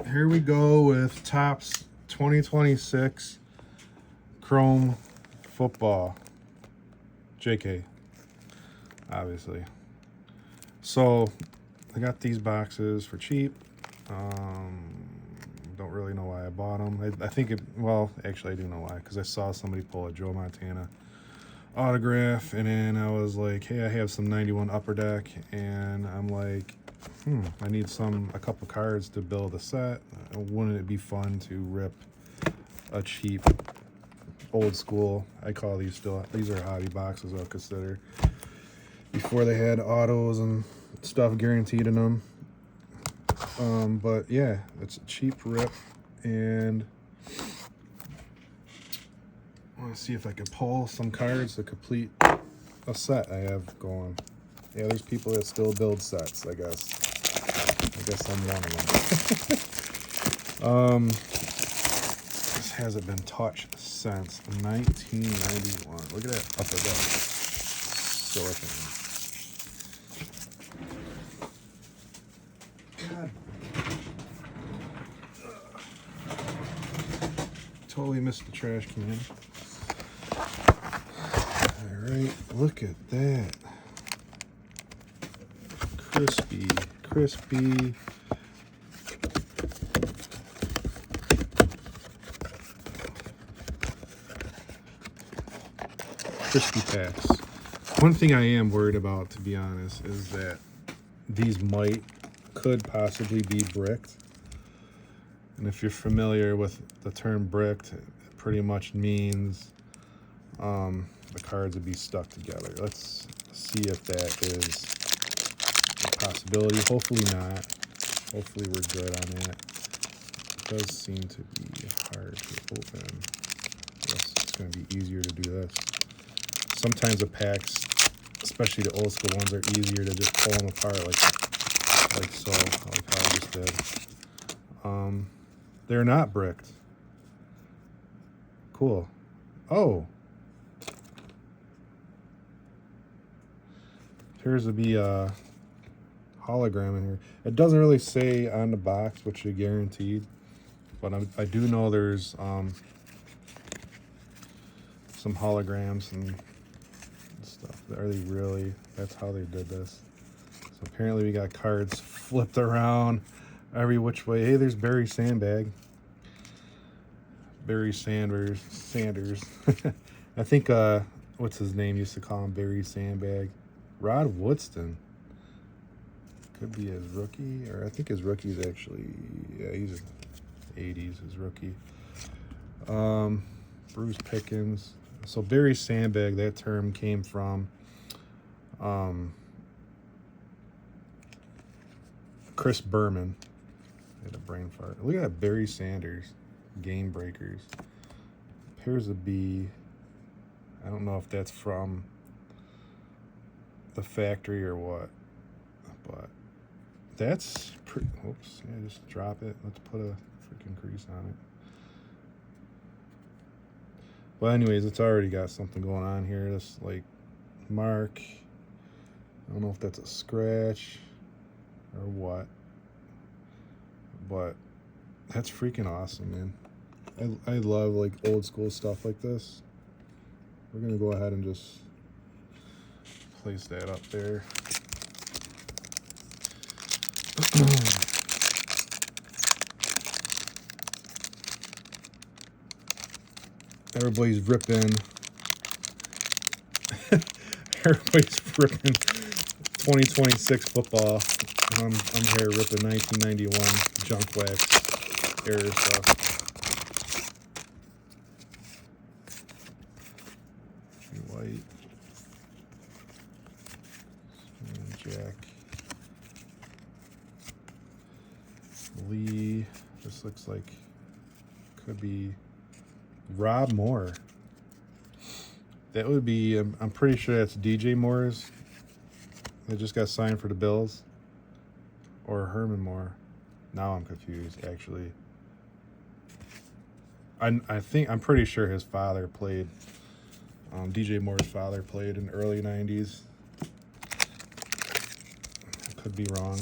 here we go with Topps 2026 Chrome Football. JK, obviously. So I got these boxes for cheap. Don't really know why I bought them. I think it, well, actually I do know why, because I saw somebody pull a Joe Montana autograph, and then I was like, hey, I have some 91 Upper Deck, and I'm like, I need a couple cards to build a set. Wouldn't it be fun to rip a cheap old school, I call these are hobby boxes, I'll consider, before they had autos and stuff guaranteed in them. But yeah, it's a cheap rip, and I want to see if I can pull some cards to complete a set I have going. Yeah, there's people that still build sets, I guess. I guess I'm one of them. This hasn't been touched since 1991. Look at that Upper Deck silicone. God. Totally missed the trash can. Alright, look at that. Crispy. Crispy packs. One thing I am worried about, to be honest, is that these could possibly be bricked. And if you're familiar with the term bricked, it pretty much means the cards would be stuck together. Let's see if that is a possibility. Hopefully not. Hopefully we're good on that. It does seem to be hard to open. Yes, it's going to be easier to do this. Sometimes the packs, especially the old school ones, are easier to just pull them apart like so, like how I just did. They're not bricked. Cool. Oh. Appears to be a hologram in here. It doesn't really say on the box, which is guaranteed, but I do know there's some holograms and stuff. Are they really? That's how they did this. So apparently we got cards flipped around every which way. Hey, there's Barry Sanders. I think what's his name used to call him Barry Sandbag. Rod Woodson. Could be his rookie, or I think his rookie is actually, yeah, he's 80s, his rookie. Bruce Pickens. So Barry Sandbag, that term came from Chris Berman. I had a brain fart. Look at that, Barry Sanders. Game Breakers. Appears to be, I don't know if that's from the factory or what, but that's pretty, oops, yeah, just drop it. Let's put a freaking crease on it. Well, anyways, it's already got something going on here. This, like, mark. I don't know if that's a scratch or what, but that's freaking awesome, man. I love, like, old school stuff like this. We're going to go ahead and just place that up there. Everybody's ripping 2026 football. I'm here ripping 1991 junk wax era stuff. White. Jack. Lee. This looks like could be Rob Moore. That would be, I'm pretty sure that's DJ Moore's. They just got signed for the Bills. Or Herman Moore. Now I'm confused, actually. I'm pretty sure his father played, DJ Moore's father played in the early 90s. I could be wrong,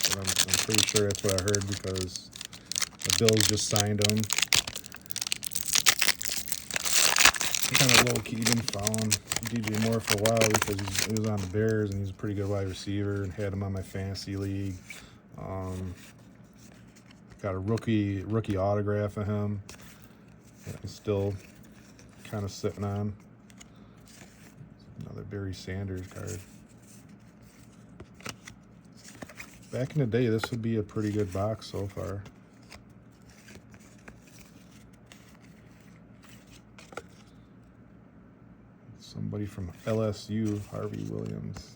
but I'm pretty sure that's what I heard because the Bills just signed him. Kind of low-key been following DJ Moore for a while because he was on the Bears and he's a pretty good wide receiver and had him on my fantasy league. Got a rookie autograph of him that I'm still kind of sitting on. Another Barry Sanders card. Back in the day, this would be a pretty good box so far. Somebody from LSU, Harvey Williams.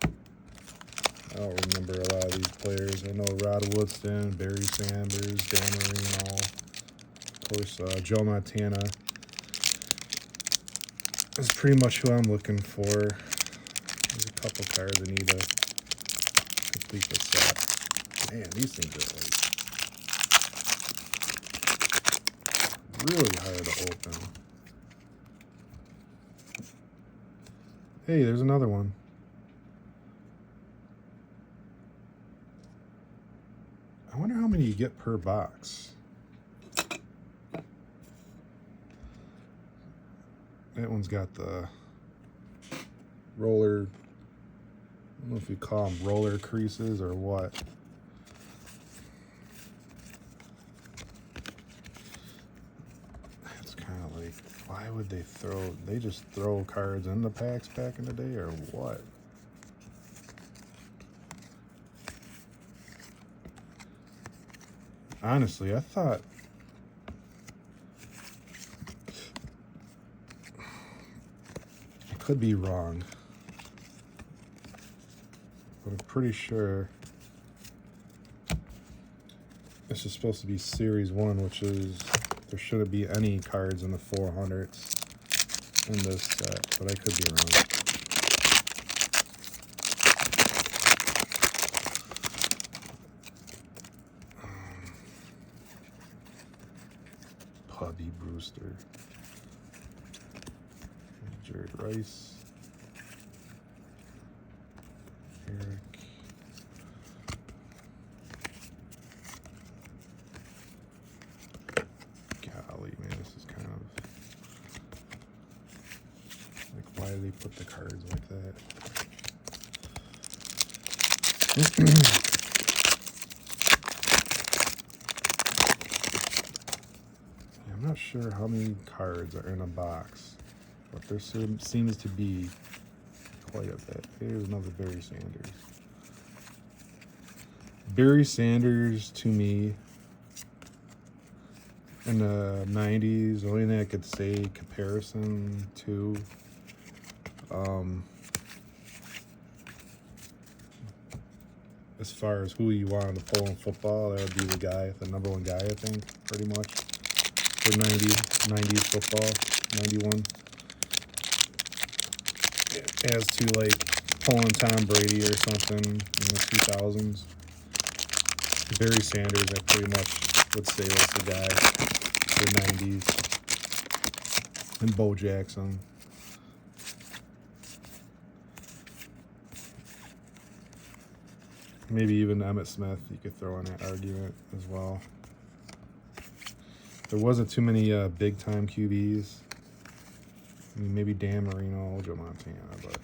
I don't remember a lot of these players. I know Rod Woodson, Barry Sanders, Dan Marino, of course, Joe Montana. That's pretty much who I'm looking for. There's a couple cards I need to complete the set. Man, these things are like really hard to open. Hey, there's another one. I wonder how many you get per box. That one's got the roller, I don't know if you call them roller creases or what. It's kind of like, why would they just throw cards in the packs back in the day or what? Honestly, I thought I could be wrong, but I'm pretty sure this is supposed to be Series 1, which is there shouldn't be any cards in the 400s in this set, but I could be wrong. Pubby Brewster, Jared Rice, Eric, golly, man, this is kind of like, why do they put the cards like that? I'm not sure how many cards are in a box, but there seems to be quite a bit. Here's another Barry Sanders. Barry Sanders, to me, in the 90s, the only thing I could say comparison to, as far as who you wanted to pull in football, that would be the guy, the number one guy, I think, pretty much. For 90s football, 91. As to like pulling Tom Brady or something in the 2000s. Barry Sanders, I pretty much would say was the guy for 90s. And Bo Jackson. Maybe even Emmitt Smith, you could throw in that argument as well. There wasn't too many big-time QBs. I mean, maybe Dan Marino, Joe Montana. But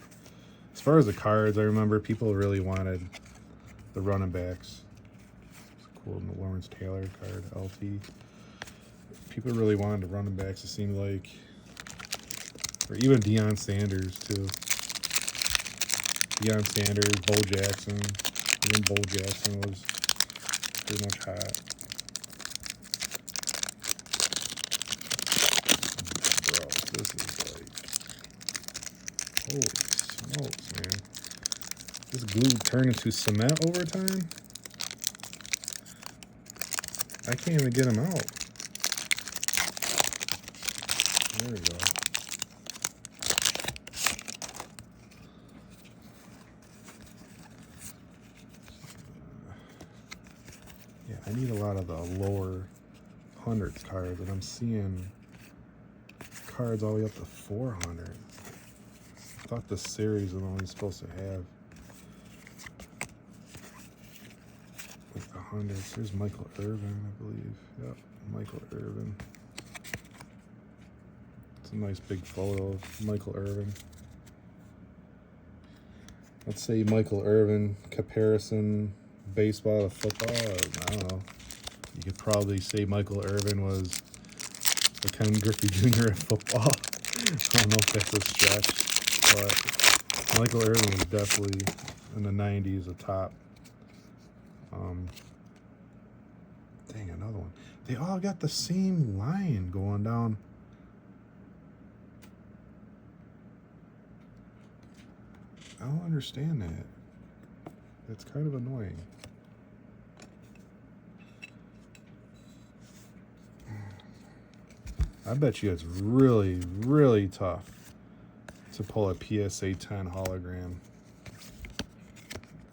as far as the cards, I remember people really wanted the running backs. It's cool, the Lawrence Taylor card, LT. People really wanted the running backs, it seemed like. Or even Deion Sanders, too. Deion Sanders, Bo Jackson. Even Bo Jackson was pretty much hot. This is like, holy smokes, man. This glue turned into cement over time? I can't even get them out. There we go. Yeah, I need a lot of the lower hundreds cards, and I'm seeing cards all the way up to 400. I thought the series was only supposed to have 100s. Here's Michael Irvin, I believe. Yep, Michael Irvin. It's a nice big photo of Michael Irvin. Let's say Michael Irvin comparison baseball to football. I don't know. You could probably say Michael Irvin was the Ken Griffey Jr. of football. I don't know if that's a stretch, but Michael Irvin was definitely in the 90s a top. Dang, another one. They all got the same line going down. I don't understand that. It's kind of annoying. I bet you it's really, really tough to pull a PSA 10 hologram.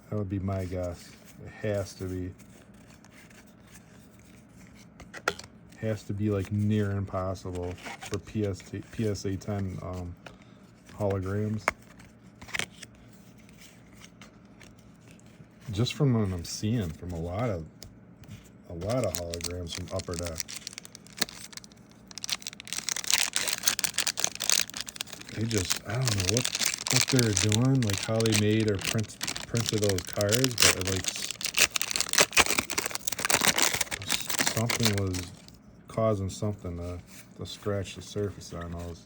That would be my guess. It has to be. Has to be like near impossible for PSA 10 holograms. Just from what I'm seeing from a lot of holograms from Upper Deck. They just, I don't know what they're doing, like how they made or printed those cards, but like something was causing something to scratch the surface on those.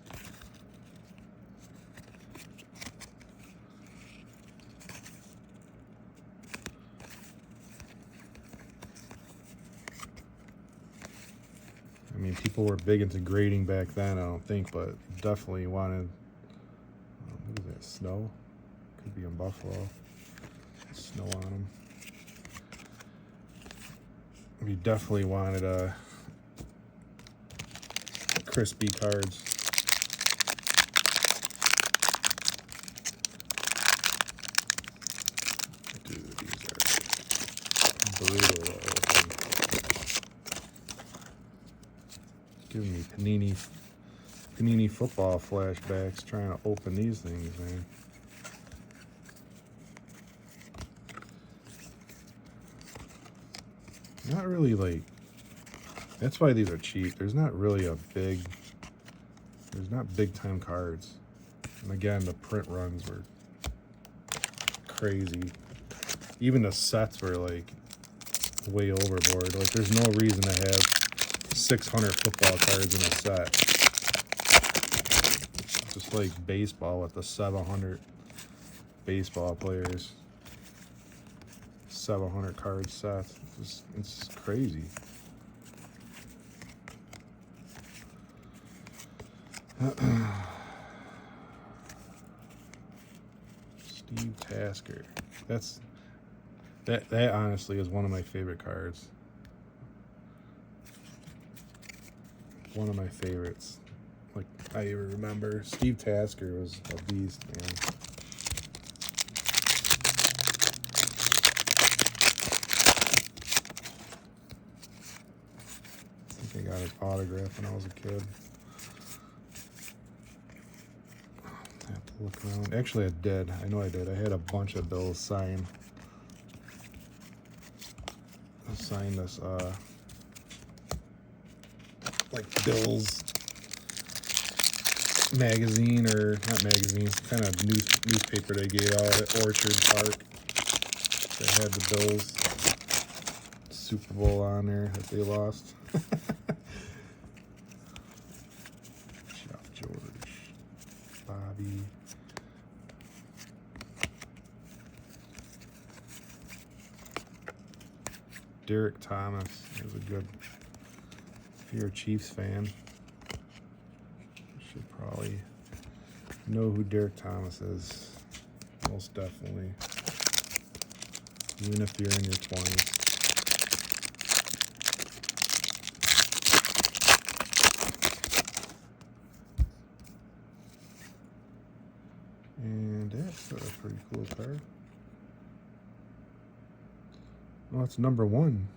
I mean, people were big into grading back then, I don't think, but definitely wanted, what is that, snow? Could be in Buffalo. Snow on them. We definitely wanted crispy cards. Dude, these are brutal to open. Giving me Panini football flashbacks trying to open these things, man. Not really like, that's why these are cheap. There's not really there's not big time cards. And again, the print runs were crazy. Even the sets were like way overboard. Like there's no reason to have 600 football cards in a set. Just like baseball with the 700 baseball players. 700 card sets. It's crazy. Steve Tasker. That honestly is one of my favorite cards. One of my favorites. Like I even remember Steve Tasker was a beast, man. I got his autograph when I was a kid. I have to look around. Actually, I did. I know I did. I had a bunch of bills signed. I signed this, like Bills magazine, or not magazine, kind of newspaper they gave out at Orchard Park. They had the Bills Super Bowl on there that they lost. Jeff George, Bobby. Derek Thomas is a good, if you're a Chiefs fan, you should probably know who Derek Thomas is. Most definitely. Even if you're in your 20s. And that's a pretty cool card. Oh, it's number 1.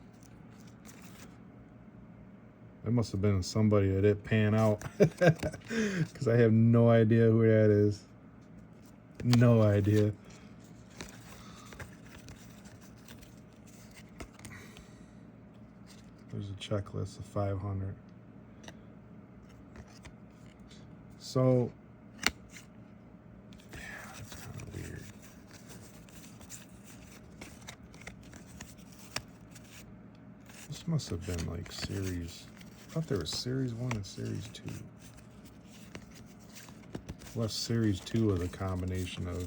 That must have been somebody that didn't pan out. Because I have no idea who that is. No idea. There's a checklist of 500. So, yeah, that's kind of weird. This must have been like series. I thought there was series 1 and series 2. Well, series 2 was a combination of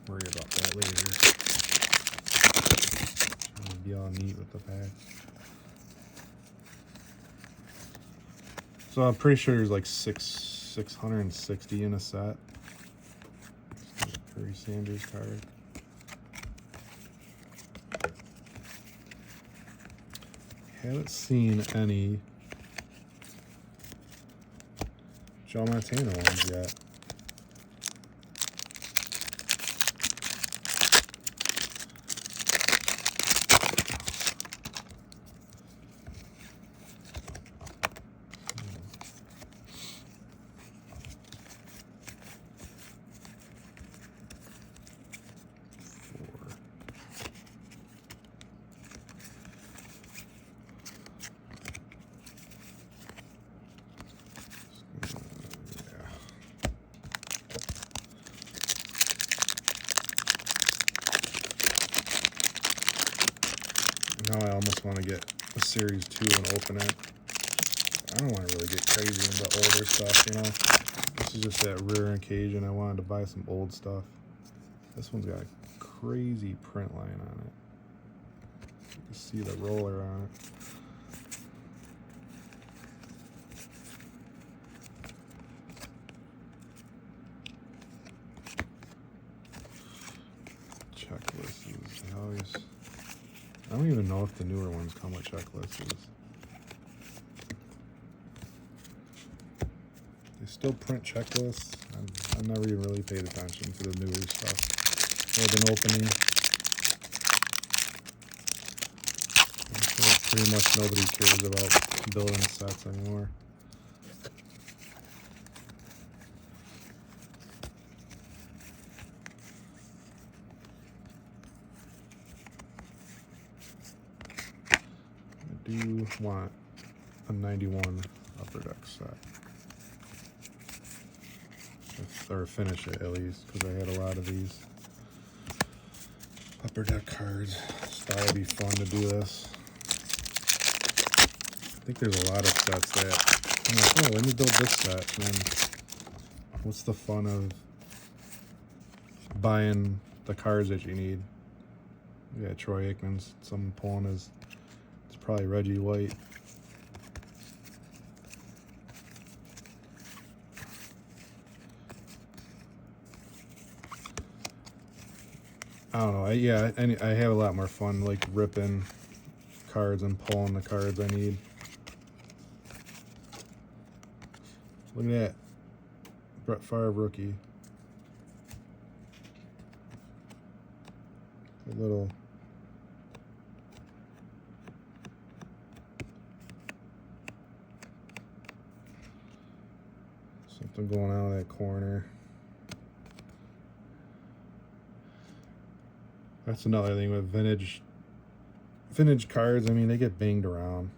worry about that later. Trying to be all neat with the pack. So I'm pretty sure there's like 660 in a set. Barry Sanders card. Haven't seen any Joe Montana ones yet. Now I almost want to get a series 2 and open it. I don't want to really get crazy into older stuff, you know. This is just that rare occasion I wanted to buy some old stuff. This one's got a crazy print line on it. You can see the roller on it. Checklists. I don't even know if the newer ones come with checklists. They still print checklists. I've never even really paid attention to the newer stuff. I've been opening. I feel like pretty much nobody cares about building sets anymore. I do want a 91 Upper Deck set. Or finish it at least, because I had a lot of these Upper Deck cards. Just thought it'd be fun to do this. I think there's a lot of sets that I'm like, oh, let me build this set. And then what's the fun of buying the cards that you need? You got Troy Aikman's, someone pulling his, it's probably Reggie White. I don't know. I have a lot more fun like ripping cards and pulling the cards I need. Look at that. Brett Favre rookie. A little something going on in that corner. That's another thing with vintage cards. I mean, they get banged around.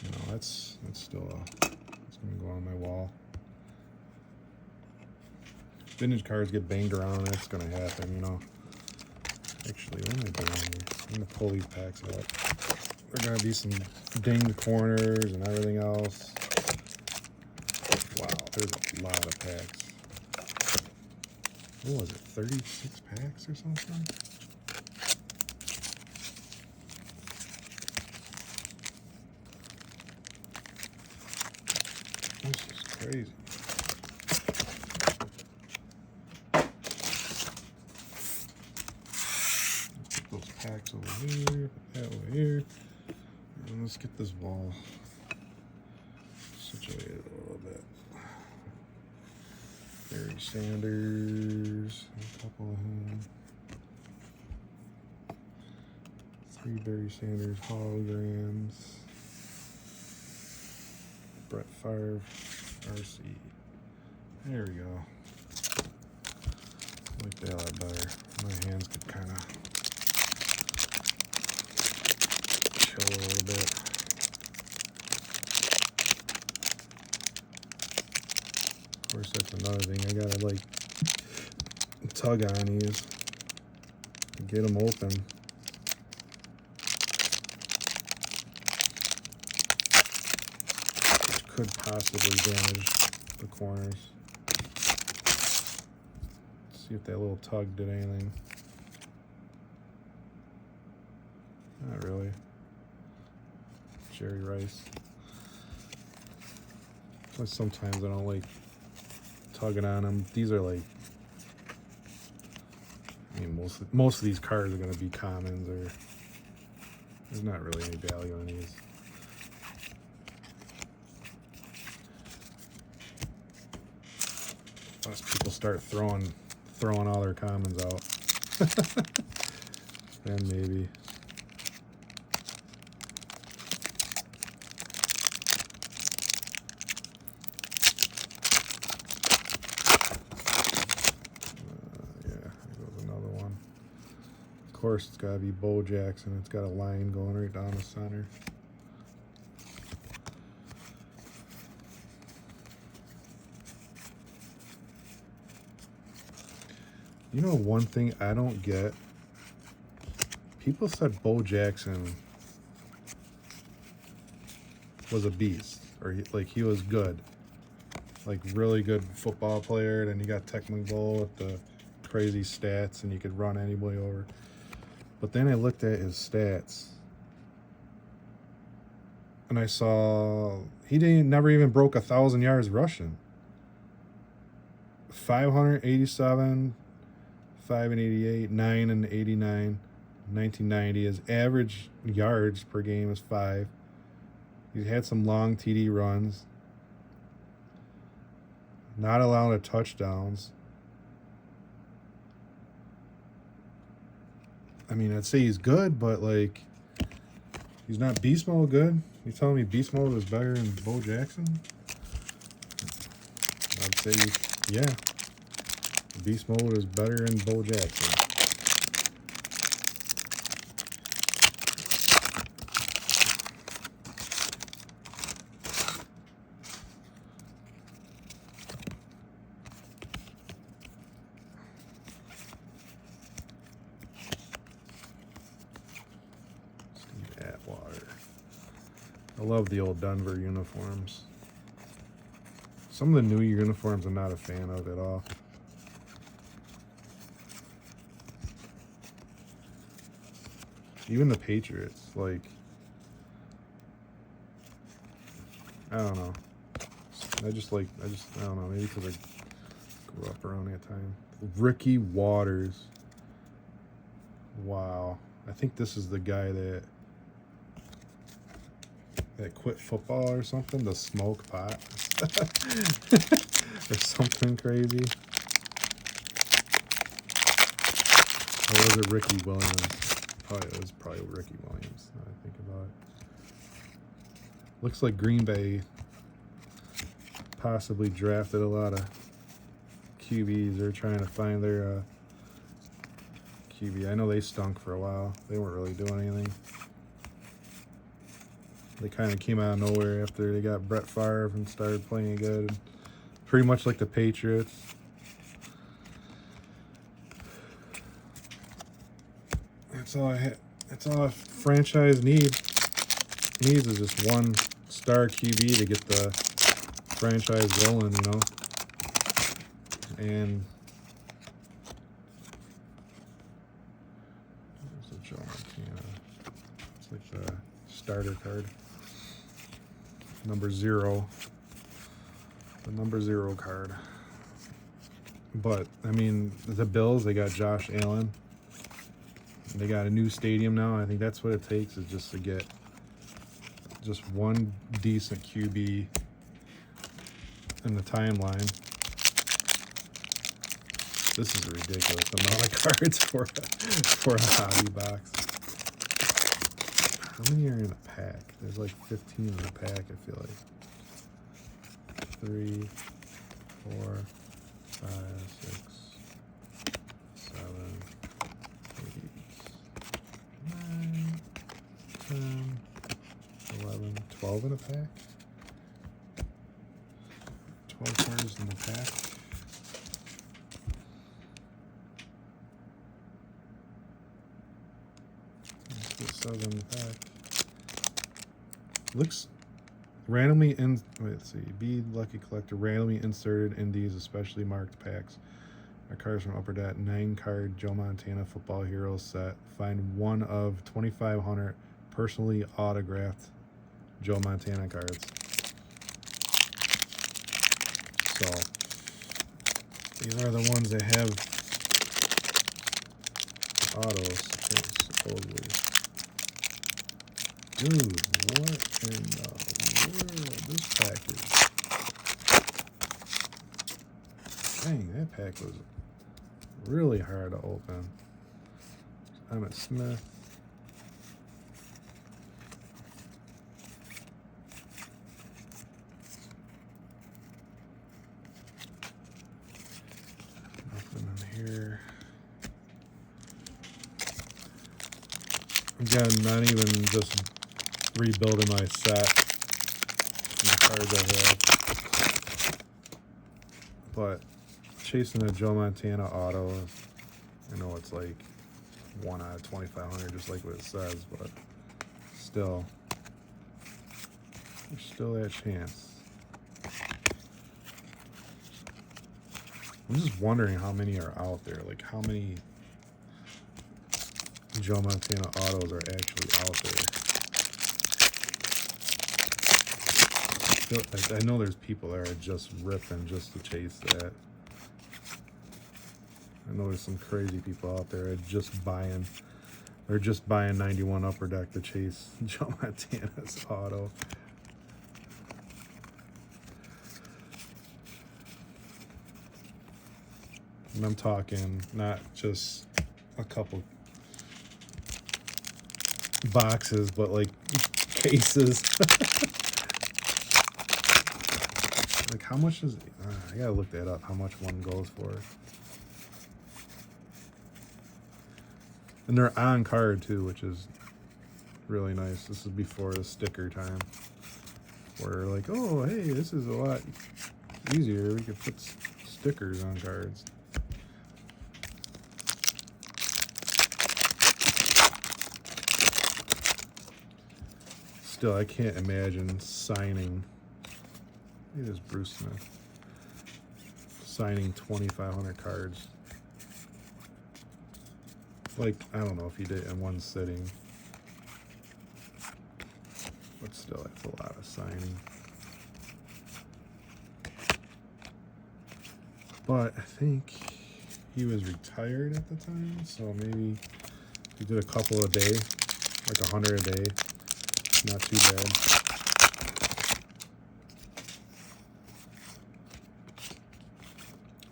You know, that's still it's gonna go on my wall. Vintage cards get banged around. That's gonna happen. You know. Actually, what am I doing here? I'm gonna pull these packs out. There's gonna be some dinged corners and everything else. Wow, there's a lot of packs. What was it, 36 packs or something? This is crazy. Let's get those packs over here, put that over here. And let's get this wall situated a little bit. Barry Sanders, a couple of him. 3 Barry Sanders holograms. Brett Favre RC. There we go. like that a lot better. My hands could kind of chill a little bit. Of course, that's another thing. I gotta like tug on these, get them open. Which could possibly damage the corners. Let's see if that little tug did anything. Not really. Jerry Rice. But sometimes I don't like tugging on them. These are like, I mean, most of these cards are going to be commons, or there's not really any value on these. Unless people start throwing all their commons out, then maybe. Of course, it's got to be Bo Jackson. It's got a line going right down the center. You know, one thing I don't get, people said Bo Jackson was a beast, or he was good, like really good football player. Then you got Tech McBull with the crazy stats, and you could run anybody over. But then I looked at his stats, and I saw he never even broke 1,000 yards rushing. 587, 588, 9 and 89, 1990. His average yards per game is 5. He's had some long TD runs. Not a lot of touchdowns. I mean, I'd say he's good, but like, he's not beast mode good. You telling me beast mode is better than Bo Jackson? I'd say, yeah. Beast mode is better than Bo Jackson. I love the old Denver uniforms. Some of the new uniforms I'm not a fan of at all. Even the Patriots, like, I don't know. I don't know, maybe because I grew up around that time. Ricky Watters. Wow. I think this is the guy that quit football or something to smoke pot or something crazy. Or was it Ricky Williams? It was probably Ricky Williams, now I think about it. Looks like Green Bay possibly drafted a lot of QBs. They're trying to find their QB. I know they stunk for a while. They weren't really doing anything. They kind of came out of nowhere after they got Brett Favre and started playing good. Pretty much like the Patriots. That's all a franchise needs is just one star QB to get the franchise rolling, you know. And there's a Joe Montana. It's like the starter card. Number 0. The number 0 card. But, I mean, the Bills, they got Josh Allen. They got a new stadium now. I think that's what it takes, is just to get just one decent QB in the timeline. This is a ridiculous amount of cards for a hobby box. How many are in a pack? There's like 15 in a pack, I feel like. 3, 4, 5, 6, in a pack. 12 cards in the pack. That's what it says on the pack. Looks randomly let's see. Be lucky collector. Randomly inserted in these especially marked packs are cards from Upper Deck. 9-card Joe Montana Football Heroes set. Find one of 2,500 personally autographed Joe Montana cards. So these are the ones that have autos, supposedly. Dude, what in the world? This pack is... Dang, that pack was really hard to open. Emmitt Smith. Nothing in here. Again, not even just rebuilding my set and the cards I have, but chasing a Joe Montana auto. I know it's like 1 out of 2,500, just like what it says, but still, there's still that chance. I'm just wondering how many are out there, like how many Joe Montana autos are actually out there. I know there's people that are just ripping just to chase that. I know there's some crazy people out there that just buying. They're just buying 91 Upper Deck to chase Joe Montana's auto. And I'm talking not just a couple boxes, but like cases. Like how much is I gotta look that up, how much one goes for. And they're on card too, which is really nice. This is before the sticker time, where like, oh hey, this is a lot easier, we could put stickers on cards. Still, I can't imagine signing. It is Bruce Smith signing 2,500 cards. Like, I don't know if he did it in one sitting, but still, that's a lot of signing. But I think he was retired at the time, so maybe he did a couple a day, like 100 a day. Not too bad.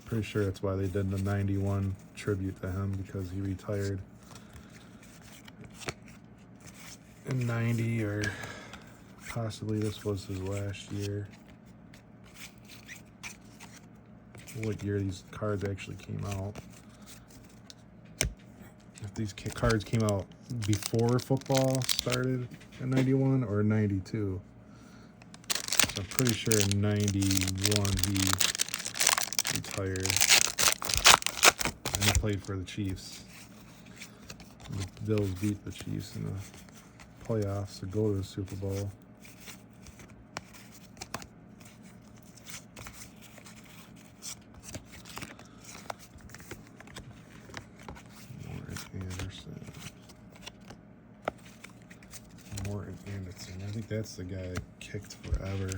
Pretty sure that's why they did the 91 tribute to him, because he retired in 90, or possibly this was his last year. What year these cards actually came out. If these cards came out before football started in 91 or 92. So I'm pretty sure in 91 he retired. And he played for the Chiefs. The Bills beat the Chiefs in the playoffs to go to the Super Bowl. Morton Anderson. I think that's the guy that kicked forever.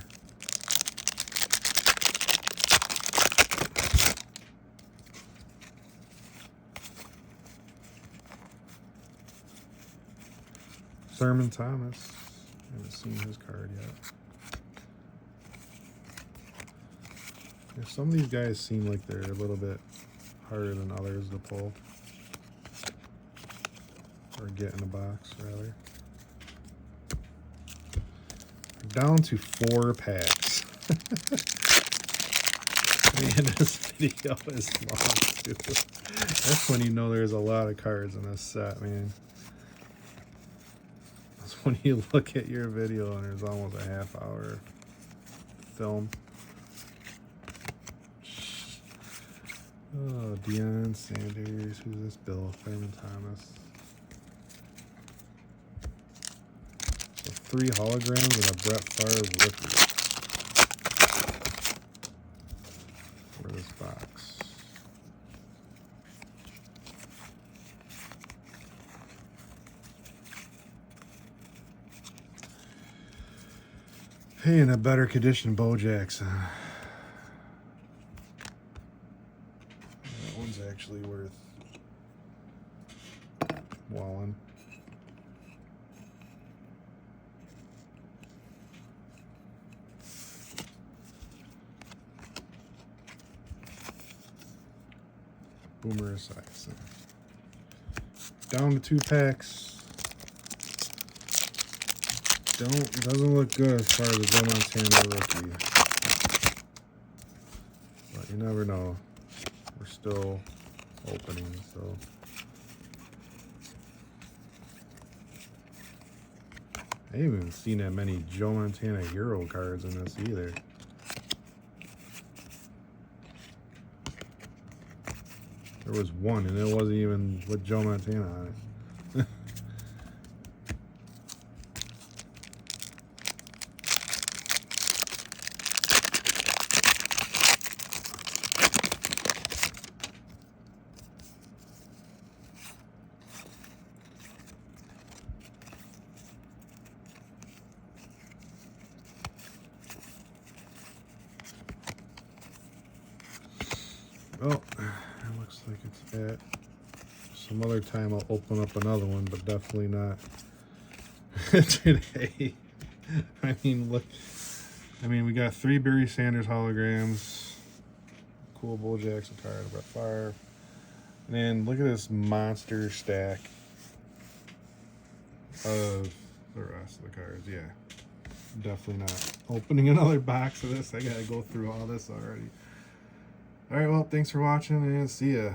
Thurman Thomas. I haven't seen his card yet. Yeah, some of these guys seem like they're a little bit harder than others to pull. Or get in the box, rather. Down to 4 packs. Man, this video is long, too. That's when you know there's a lot of cards in this set, man. I was when you look at your video and there's almost a half-hour film. Oh, Deion Sanders. Who's this? Bill Thurman Thomas. So 3 holograms and a Brett Favre rookie for this box. Hey, in a better condition, Bo Jackson. That one's actually worth walling. Boomer Esiason. Down to 2 packs. Doesn't look good as far as the Joe Montana rookie. But you never know. We're still opening, so. I haven't even seen that many Joe Montana hero cards in this either. There was one, and it wasn't even with Joe Montana on it. Well, it looks like it's at. Some other time I'll open up another one, but definitely not today. I mean, look. I mean, we got 3 Barry Sanders holograms. Cool Bo Jackson card, Brett Favre. And then look at this monster stack of the rest of the cards. Yeah, definitely not opening another box of this. I gotta go through all this already. All right, well, thanks for watching, and see ya.